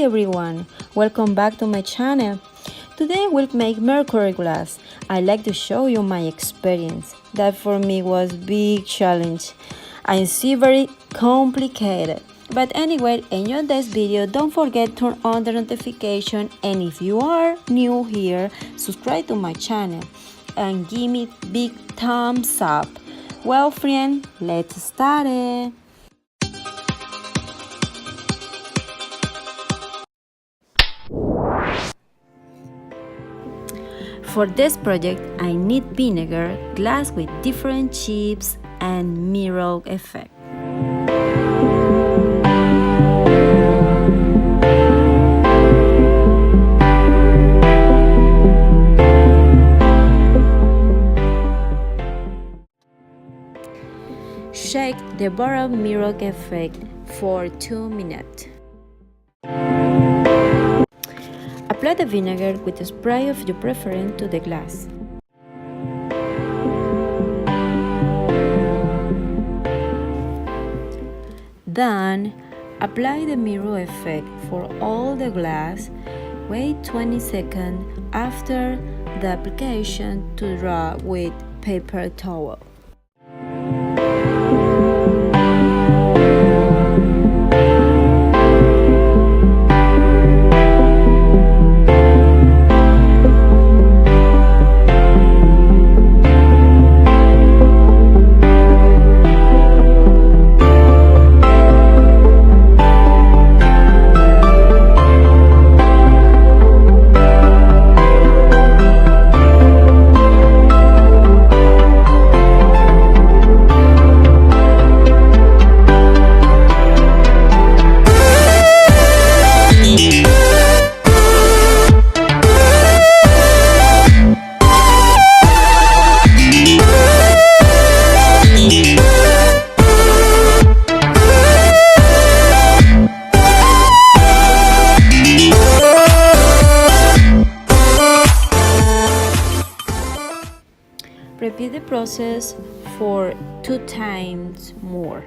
everyone, welcome back to my channel. Today we'll make mercury glass. I like to show you my experience. That for me was big challenge. I see very complicated. But anyway, enjoy this video. Don't forget to turn on the notification, and if you are new here, subscribe to my channel and give me big thumbs up. Well friend, let's start it. For this project, I need vinegar, glass with different shapes, and mirror effect. Shake the bottle mirror effect for 2 minutes. Apply the vinegar with a spray of your preference to the glass. Then, apply the mirror effect for all the glass. Wait 20 seconds after the application to dry with paper towel. Repeat the process for 2 times more.